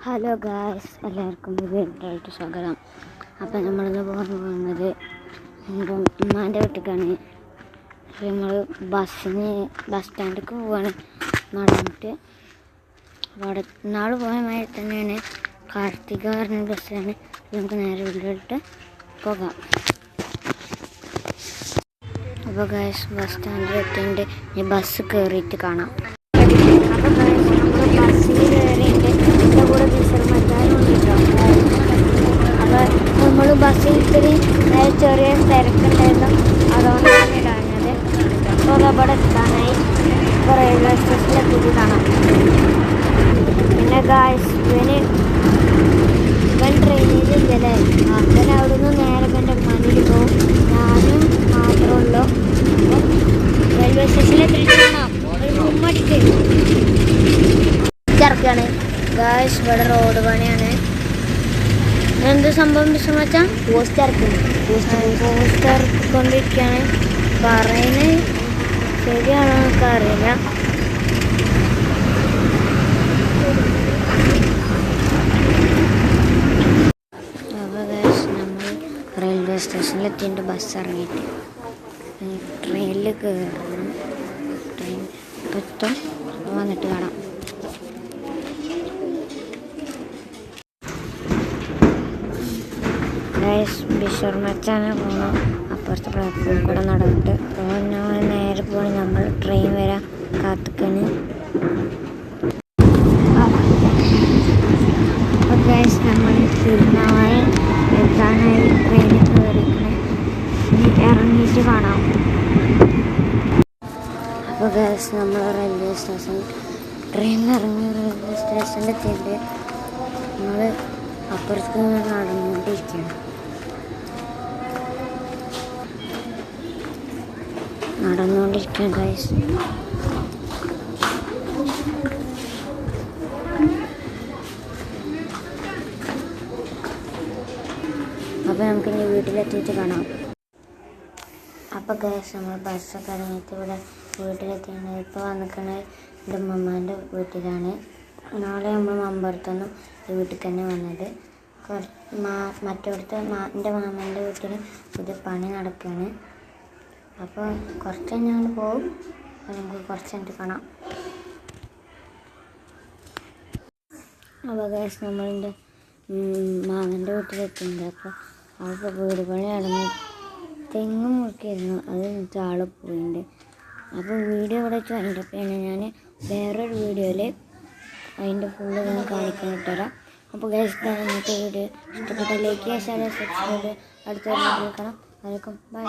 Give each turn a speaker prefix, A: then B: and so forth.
A: Hello guys, എല്ലാവർക്കും വീട്ടിലായിട്ട് സ്വാഗതം. അപ്പം നമ്മളിന്ന് പോകാൻ പോകുന്നത് ഉമ്മാൻ്റെ വീട്ടിലേക്കാണ്. നമ്മൾ ബസ് സ്റ്റാൻഡിലേക്ക് പോവാണ് നടന്നിട്ട്. അവിടെ നാളെ പോയ മാതിരി തന്നെയാണ് കാർത്തിക പറഞ്ഞ ബസ്സാണ്. നമുക്ക് നേരെ വീട്ടിലോട്ട് പോകാം. അപ്പോൾ ഗായ്സ്, ബസ് സ്റ്റാൻഡിൽ എത്തിയിട്ട് ഈ ബസ് കയറിയിട്ട് കാണാം. അപ്പോൾ ഗായ്സ്, നമ്മൾ ബസ്സിൽ കയറിയിട്ട് എൻ്റെ കൂടെ അപ്പോൾ നമ്മൾ ബസ്സിൽ ഇത്തിരി ചെറിയ തിരക്കുണ്ടായിരുന്നു, അതുകൊണ്ടാണ് ഇടാഞ്ഞത്. അപ്പോൾ അവിടെ എത്താനായി. ഇപ്പോൾ റെയിൽവേ സ്റ്റേഷനിലെത്തിയിട്ട് കാണാം. പിന്നെ ഗായ്സ്, ഇവൻ ട്രെയിനിലില്ലല്ലേ, അവൻ അവിടെ നിന്ന് നേരെ എൻ്റെ മണ്ണിൽ പോകും. ഞാനും മാത്രമേ ഉള്ളൂ. റെയിൽവേ സ്റ്റേഷനിലെത്തിയിട്ട് കാണാം. ഒരു മുമ്മടിക്ക് ഇറക്കുകയാണ് ഗായ്സ്. ഇവിടെ റോഡ് പണിയാണ്. എന്ത് സംഭവം വിഷയം വെച്ചാൽ പോസ്റ്റ് ഇറക്കിക്കൊണ്ടിരിക്കുകയാണ്. പറയുന്നത് ശരിയാണോ എന്നൊക്കെ അറിയില്ല. അപ്പോൾ ഗായ്സ്, നമ്മൾ റെയിൽവേ സ്റ്റേഷനിലെത്തിയിട്ട് ബസ് ഇറങ്ങിയിട്ട് ട്രെയിനിൽ കയറണം. ട്രെയിൻ എത്തും, വന്നിട്ട് കാണാം. ബിഷർ മച്ചാനെ പോകണം. അപ്പുറത്തെ പ്ലാറ്റ്ഫോമിൽ കൂടെ നടന്നിട്ട് അപ്പോൾ ഞങ്ങൾ നേരെ പോയി നമ്മൾ ട്രെയിൻ വരാൻ കാത്തിക്കാണ്. അപ്പോൾ ഗൈസ്, നമ്മൾ തിരുനാവായ എത്താനായി ട്രെയിനിൽ കയറിക്കണേ. ഇറങ്ങിയിട്ട് കാണാം. അപ്പോൾ ഗൈസ്, നമ്മൾ റെയിൽവേ സ്റ്റേഷൻ ട്രെയിനിൽ ഇറങ്ങി റെയിൽവേ സ്റ്റേഷനിൽ എത്തിയിട്ട് നമ്മൾ അപ്പുറത്ത് നടന്നുകൊണ്ടിരിക്കുകയാണ്. ഗൈസ്. അപ്പോൾ നമുക്കിനി വീട്ടിലെത്തിയിട്ട് കാണാം. അപ്പോൾ ഗൈസ്, നമ്മൾ ബസ്സൊക്കെ ഇറങ്ങിയിട്ട് ഇവിടെ വീട്ടിലെത്തിയാണ്. ഇപ്പോൾ വന്നിരിക്കുന്നത് എൻ്റെ ഉമ്മമാൻ്റെ വീട്ടിലാണ്. നാളെ നമ്മൾ മമ്പുറത്തൊന്നും ഈ വീട്ടിൽ തന്നെ വന്നത്. മറ്റോടത്ത് എൻ്റെ മാമൻ്റെ വീട്ടിൽ പുതിയ പണി നടക്കുകയാണ്. അപ്പോൾ കുറച്ച് ഞങ്ങൾ പോകും. നമുക്ക് കുറച്ച് കഴിഞ്ഞിട്ട് കാണാം. അപ്പോൾ ഗൈസ്, നമ്മളെൻ്റെ മാമൻ്റെ വീട്ടിലെത്തുന്നുണ്ട്. അപ്പോൾ വീട് പണി നടന്ന് തെങ്ങ് മുറിക്കായിരുന്നു. അത് എന്നിട്ട് ആൾ പോയിട്ടുണ്ട്. അപ്പോൾ വീഡിയോ ഇവിടെ വെച്ച് അതിൻ്റെ ഞാൻ വേറൊരു വീഡിയോയിൽ അതിൻ്റെ ഫുള്ള് ഞാൻ കാണിക്കാൻ ഇട്ടുതരാം. അപ്പോൾ ഗൈസ്, ഇന്നത്തെ വീഡിയോ ഇഷ്ടപ്പെട്ട ലൈക്ക് ചെയ്യുക, ഷെയർ ചെയ്യുക, സബ്സ്ക്രൈബ് ചെയ്യുക. അടുത്ത വീഡിയോ കാണാം. വരക്കും ബൈ.